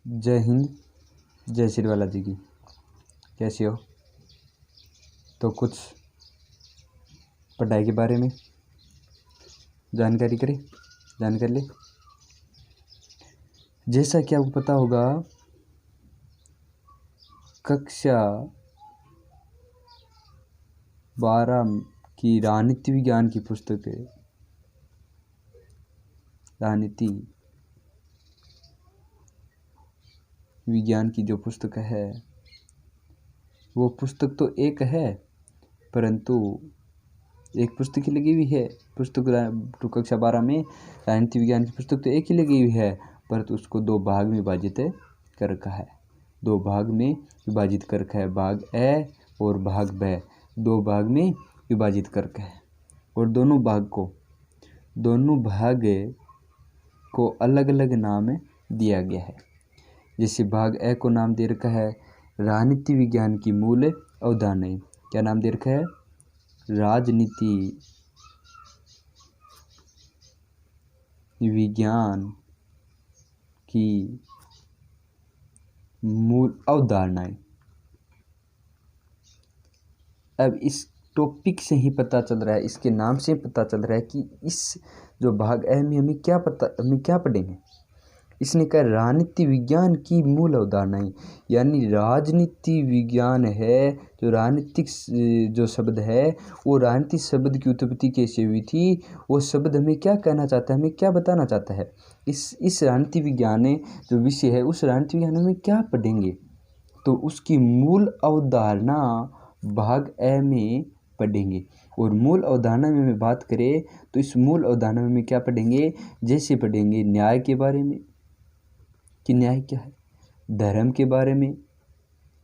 जय हिंद, जय श्री बालाजी की। कैसे हो? तो कुछ पढ़ाई के बारे में जानकारी ले। जैसा कि आपको पता होगा, कक्षा 12 की राजनीति विज्ञान की पुस्तक है। राजनीति विज्ञान की जो पुस्तक है, वो पुस्तक तो एक है, परंतु एक पुस्तक ही लगी हुई है। पुस्तक कक्षा 12 में राजनीति विज्ञान की पुस्तक तो एक ही लगी हुई है, परंतु उसको दो भाग में विभाजित कर रखा है। दो भाग में विभाजित कर रखा है, भाग ए और भाग ब। दो भाग में विभाजित कर रखा है और दोनों भाग को अलग अलग नाम दिया गया है। जैसे भाग ए को नाम दे रखा है राजनीति विज्ञान की मूल अवधारणाएं। क्या नाम दे रखा है? राजनीति विज्ञान की मूल अवधारणाएं। अब इस टॉपिक से ही पता चल रहा है, इसके नाम से पता चल रहा है कि इस जो भाग ए में हमें क्या पढ़ेंगे। इसने कहा राजनीति विज्ञान की मूल अवधारणाएं, यानी राजनीति विज्ञान है जो राजनीतिक जो शब्द है, वो राजनीतिक शब्द की उत्पत्ति कैसे हुई थी, वो शब्द हमें क्या कहना चाहता है, हमें क्या बताना चाहता है। इस राजनीति विज्ञान जो विषय है, उस राजनीति विज्ञान में क्या पढ़ेंगे, तो उसकी मूल अवधारणा भाग ए में पढ़ेंगे। और मूल अवधारणा में मैं बात करें तो इस मूल अवधारणा में क्या पढ़ेंगे? जैसे पढ़ेंगे न्याय के बारे में कि न्याय क्या है, धर्म के बारे में,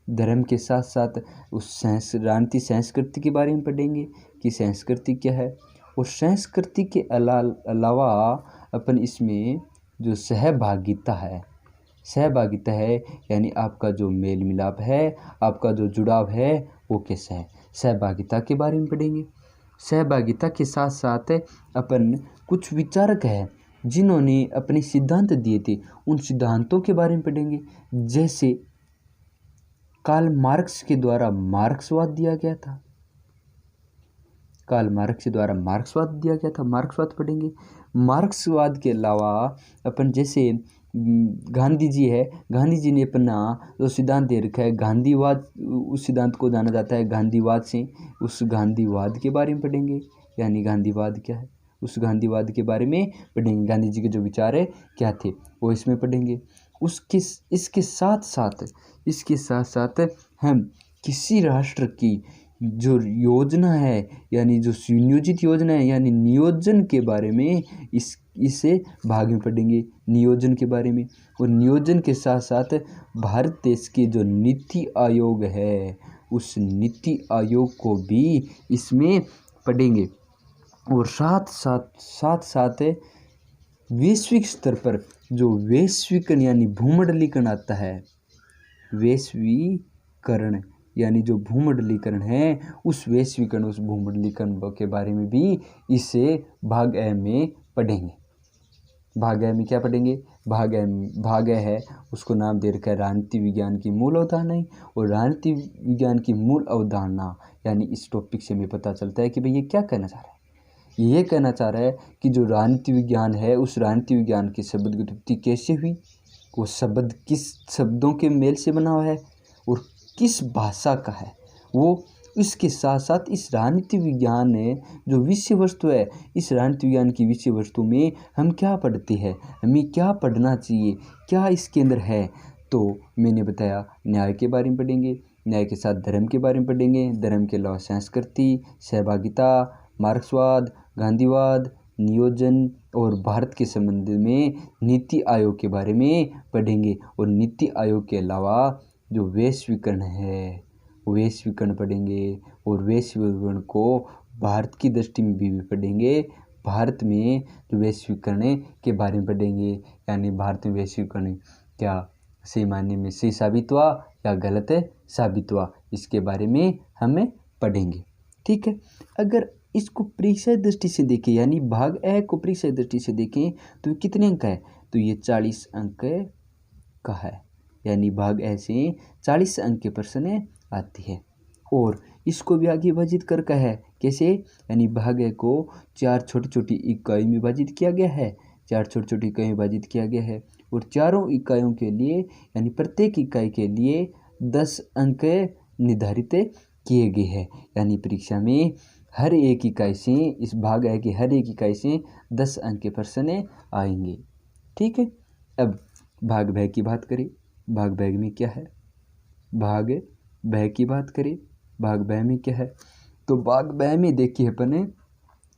धर्म के साथ साथ उस राजनीतिक संस्कृति के बारे में पढ़ेंगे कि संस्कृति क्या है। और संस्कृति के अलावा अपन इसमें जो सहभागिता है, यानी आपका जो मेल मिलाप है, आपका जो जुड़ाव है, वो कैसा है, सहभागिता के बारे में पढ़ेंगे। सहभागिता के साथ साथ अपन कुछ विचारक हैं जिन्होंने अपने सिद्धांत दिए थे, उन सिद्धांतों के बारे में पढ़ेंगे। जैसे कार्ल मार्क्स के द्वारा मार्क्सवाद दिया गया था, मार्क्सवाद पढ़ेंगे। मार्क्सवाद के अलावा अपन जैसे गांधी जी ने अपना जो सिद्धांत दे रखा है गांधीवाद, उस सिद्धांत को जाना जाता है गांधीवाद से। उस गांधीवाद के बारे में पढ़ेंगे, यानी गांधीवाद क्या है, उस गांधीवाद के बारे में पढ़ेंगे। गांधी जी के जो विचार है क्या थे, वो इसमें पढ़ेंगे। इसके साथ साथ हम किसी राष्ट्र की जो योजना है, यानी जो सुनियोजित योजना है, यानी नियोजन के बारे में इसे भाग में पढ़ेंगे, नियोजन के बारे में। और नियोजन के साथ साथ भारत देश के जो नीति आयोग है, उस नीति आयोग को भी इसमें पढ़ेंगे। और साथ वैश्विक स्तर पर जो वैश्वीकरण यानी भूमंडलीकरण आता है, वैश्वीकरण यानी जो भूमंडलीकरण है, उस भूमंडलीकरण के बारे में भी इसे भाग ए में पढ़ेंगे। भाग ए में क्या पढ़ेंगे? भाग ए है, उसको नाम दे रखा है राजनीति विज्ञान की मूल अवधारणाएं। और राजनीति विज्ञान की मूल अवधारणा यानी इस टॉपिक से हमें पता चलता है कि भाई ये क्या कहना चाह रहा है। ये कहना चाह रहा है कि जो राजनीति विज्ञान है, उस राजनीति विज्ञान के शब्द की उत्पत्ति कैसे हुई, वो शब्द किस शब्दों के मेल से बना हुआ है और किस भाषा का है वो। इसके साथ साथ इस राजनीति विज्ञान जो विषय वस्तु है, इस राजनीति विज्ञान की विषय वस्तु में हम क्या पढ़ते हैं, हमें क्या पढ़ना चाहिए, क्या इसके अंदर है। तो मैंने बताया न्याय के बारे में पढ़ेंगे, न्याय के साथ धर्म के बारे में पढ़ेंगे, धर्म के अलावा संस्कृति, सहभागिता, मार्क्सवाद, गांधीवाद, नियोजन और भारत के संबंध में नीति आयोग के बारे में पढ़ेंगे। और नीति आयोग के अलावा जो वैश्वीकरण है, वैश्वीकरण पढ़ेंगे। और वैश्वीकरण को भारत की दृष्टि में भी पढ़ेंगे। भारत में जो वैश्वीकरण के बारे में पढ़ेंगे, यानी भारत में वैश्वीकरण क्या सही मायने में सही साबित हुआ या गलत साबित हुआ, इसके बारे में हमें पढ़ेंगे। ठीक है। अगर इसको परीक्षा दृष्टि से देखें, यानी भाग ए को परीक्षा दृष्टि से देखें, तो कितने अंक है, तो ये 40 अंक का है। यानी भाग ए से 40 अंक के प्रश्न आती है। और इसको भी आगे विभाजित करके है कैसे, यानी भाग ए को 4 छोटी छोटी इकाई में विभाजित किया गया है, 4 छोटी छोटी इकाई में विभाजित किया गया है और चारों इकाइयों के लिए यानी प्रत्येक इकाई के लिए 10 अंक निर्धारित किए गए हैं। यानी परीक्षा में हर एक इकाई से, इस भाग ए की हर एक इकाई से 10 अंक के प्रश्न आएंगे। ठीक है, अब भाग ब की बात करें। भाग ब में क्या है, भाग ब की बात करें, भाग ब में क्या है, तो भाग ब में देखिए अपने,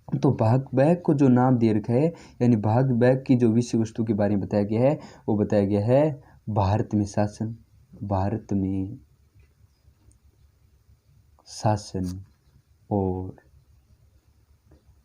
तो भाग ब को जो नाम दे रखा है, यानी भाग ब की जो विषय वस्तु के बारे में बताया गया है वो बताया गया है भारत में शासन, भारत में शासन और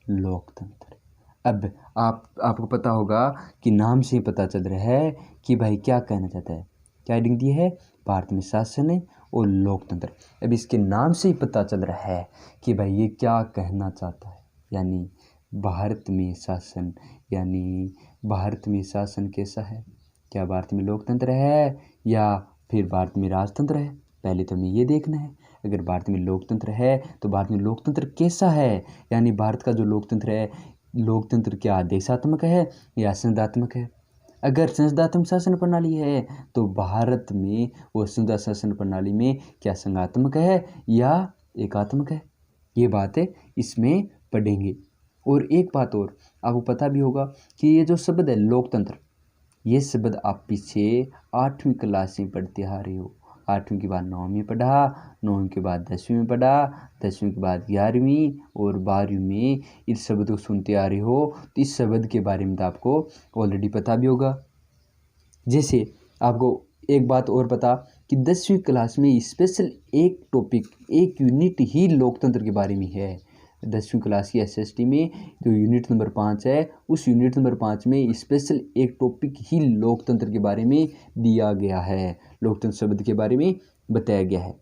लोकतंत्र। अब आपको पता होगा कि नाम से ही पता चल रहा है कि भाई क्या कहना चाहता है, क्या हेडिंग दी है, भारत में शासन है और लोकतंत्र। अब इसके नाम से ही पता चल रहा है कि भाई ये क्या कहना चाहता है, यानी भारत में शासन, यानी भारत में शासन कैसा है, क्या भारत में लोकतंत्र है या फिर भारत में राजतंत्र है, पहले तो हमें ये देखना है। अगर भारत में लोकतंत्र है तो भारत में लोकतंत्र कैसा है, यानी भारत का जो लोकतंत्र है, लोकतंत्र क्या आदेशात्मक है या संसदात्मक है। अगर संसदात्मक शासन प्रणाली है तो भारत में वो संसदीय शासन प्रणाली में क्या संघात्मक है या एकात्मक है, ये बातें इसमें पढ़ेंगे। और एक बात और आपको पता भी होगा कि ये जो शब्द है लोकतंत्र, ये शब्द आप पीछे 8वीं क्लास में पढ़ते आ रहे हो, 8वीं के बाद 9वीं में पढ़ा, 9वीं के बाद 10वीं में पढ़ा, 10वीं के बाद 11वीं और 12वीं में इस शब्द को सुनते आ रहे हो। तो इस शब्द के बारे में तो आपको ऑलरेडी पता भी होगा। जैसे आपको एक बात और पता कि 10वीं क्लास में स्पेशल एक टॉपिक, एक यूनिट ही लोकतंत्र के बारे में है। 10वीं क्लास की SST में जो यूनिट नंबर 5 है, उस यूनिट नंबर 5 में स्पेशल एक टॉपिक ही लोकतंत्र के बारे में दिया गया है, लोकतंत्र शब्द के बारे में बताया गया है।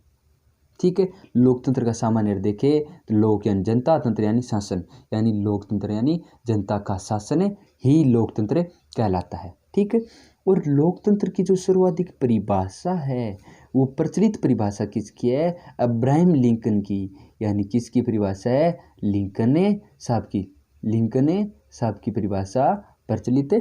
ठीक है, लोकतंत्र का सामान्य अर्थ देखें तो लोक यानी जनता, तंत्र यानी शासन, यानी लोकतंत्र यानी जनता का शासन ही लोकतंत्र कहलाता है। ठीक है, और लोकतंत्र की जो सर्वाधिक परिभाषा है वो प्रचलित परिभाषा किसकी है, अब्राहम लिंकन की, यानी किसकी परिभाषा है, लिंकन साहब की, लिंकन साहब की परिभाषा प्रचलित है।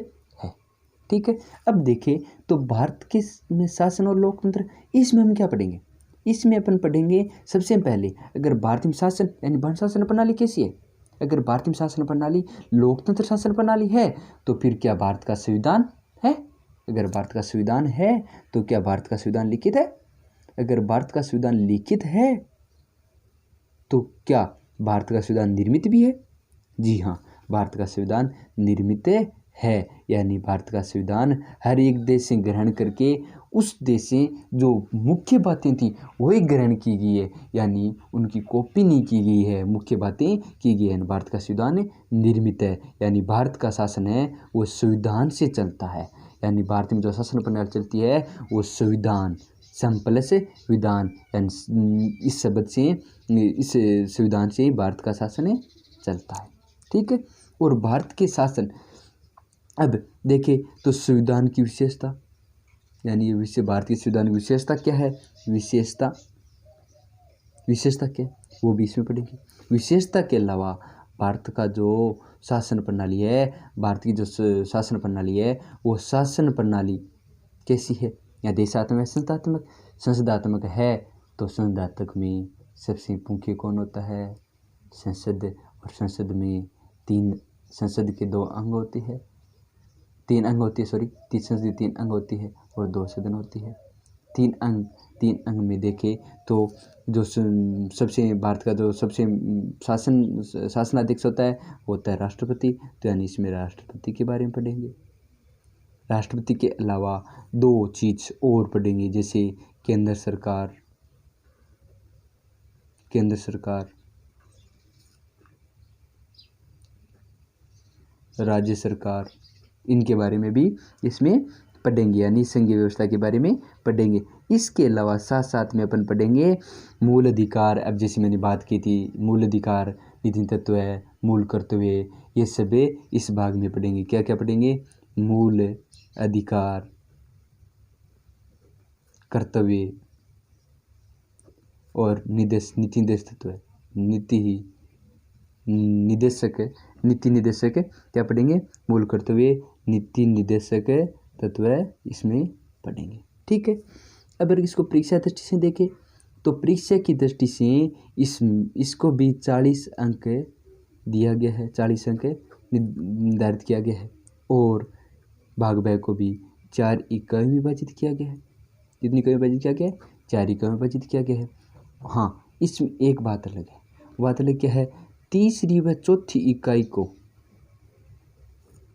ठीक है, अब देखें तो भारत के में शासन और लोकतंत्र, इसमें हम क्या पढ़ेंगे, इसमें अपन पढ़ेंगे सबसे पहले अगर भारत में शासन यानी वर्ण शासन प्रणाली कैसी है। अगर भारत में शासन प्रणाली लोकतंत्र शासन प्रणाली है तो फिर क्या भारत का संविधान है, अगर भारत का संविधान है तो क्या भारत का संविधान लिखित है, अगर भारत का संविधान लिखित है तो क्या भारत का संविधान निर्मित भी है। जी हाँ, भारत का संविधान निर्मित है, यानी भारत का संविधान हर एक देश से ग्रहण करके उस देश से जो मुख्य बातें थी वही ग्रहण की गई है, यानी उनकी कॉपी नहीं की गई है, मुख्य बातें की गई है। भारत का संविधान निर्मित है, यानी भारत का शासन है वो संविधान से चलता है, यानी भारत में जो शासन प्रणाली चलती है वो संविधान प्लस विधान, यानी इस शब्द से, इस संविधान से भारत का शासन चलता है। ठीक है, और भारत के शासन, अब देखें तो संविधान की विशेषता, यानी ये विषय भारत के संविधान की विशेषता क्या है, विशेषता क्या वो भी इसमें पढ़ेंगे। विशेषता के अलावा भारत का जो शासन प्रणाली है, भारत की जो शासन प्रणाली है वो शासन प्रणाली कैसी है, या देशात्मक है संसदात्मक, संसदात्मक है तो संसदात्मक में सबसे मुख्य कौन होता है, संसद, और संसद में संसद के 2 अंग होते हैं, 3 अंग होती है, संसद 3 अंग होती है और 2 सदन होती है। 3 अंग में देखें तो जो सबसे भारत का जो सबसे शासनाध्यक्ष होता है वो होता है राष्ट्रपति, तो यानी इसमें राष्ट्रपति के बारे में पढ़ेंगे। राष्ट्रपति के अलावा 2 चीज़ और पढ़ेंगे, जैसे केंद्र सरकार, राज्य सरकार, इनके बारे में भी इसमें पढ़ेंगे, यानी संघीय व्यवस्था के बारे में पढ़ेंगे। इसके अलावा साथ साथ में अपन पढ़ेंगे मूल अधिकार। अब जैसे मैंने बात की थी मूल अधिकार, निधि तत्व है, मूल कर्तव्य, ये सब इस भाग में पढ़ेंगे। क्या क्या पढ़ेंगे, मूल अधिकार, कर्तव्य और नीति निर्देश तत्व है। नीति निर्देशक क्या पढ़ेंगे? मूल कर्तव्य, नीति निर्देशक तत्व इसमें पढ़ेंगे। ठीक है। अगर इसको परीक्षा दृष्टि से देखें तो परीक्षा की दृष्टि से इसको भी 40 अंक दिया गया है, 40 अंक निर्धारित किया गया है और भाग ब को भी 4 इकाई में विभाजित किया गया है। कितनी इकाई में विभाजित किया गया है? 4 इकाई में विभाजित किया गया है। हाँ, इसमें एक बात अलग है। बात अलग क्या है? तीसरी व चौथी इकाई को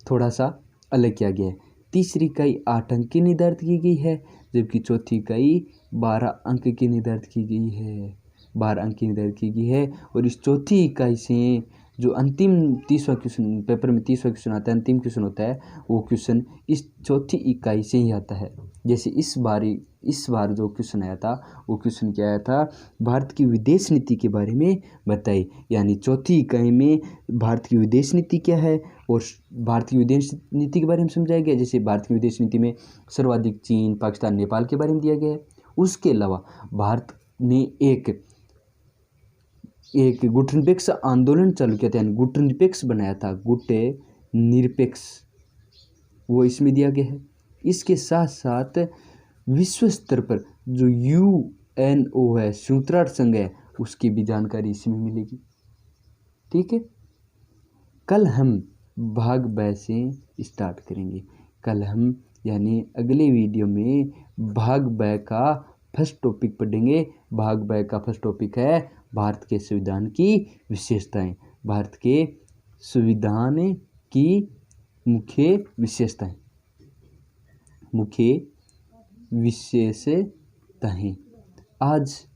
थोड़ा सा अलग किया गया है। तीसरी इकाई 8 अंक की निर्धारित की गई है, जबकि चौथी इकाई 12 अंक की निर्धारित की गई है। 12 अंक की निर्धारित की गई है और इस चौथी इकाई से जो अंतिम 30वां क्वेश्चन, पेपर में 30वां क्वेश्चन आता है, अंतिम क्वेश्चन होता है, वो क्वेश्चन इस चौथी इकाई से ही आता है। जैसे इस बार जो क्वेश्चन आया था, वो क्वेश्चन क्या आया था? भारत की विदेश नीति के बारे में बताइए। यानी चौथी इकाई में भारत की विदेश नीति क्या है और भारत की विदेश नीति के बारे में समझाया गया। जैसे भारत की विदेश नीति में सर्वाधिक चीन, पाकिस्तान, नेपाल के बारे में दिया गया है। उसके अलावा भारत ने एक गुटनिरपेक्ष आंदोलन चालू किया था, यानी गुटनिरपेक्ष बनाया था, गुटनिरपेक्ष, वो इसमें दिया गया है। इसके साथ साथ विश्व स्तर पर जो UNO है, संयुक्त राष्ट्र संघ है, उसकी भी जानकारी इसमें मिलेगी। ठीक है। कल हम भाग ब से स्टार्ट करेंगे। कल हम यानी अगले वीडियो में भाग ब का फर्स्ट टॉपिक पढ़ेंगे। भाग ब का फर्स्ट टॉपिक है भारत के संविधान की विशेषताएं। भारत के संविधान की मुख्य विशेषताएं। आज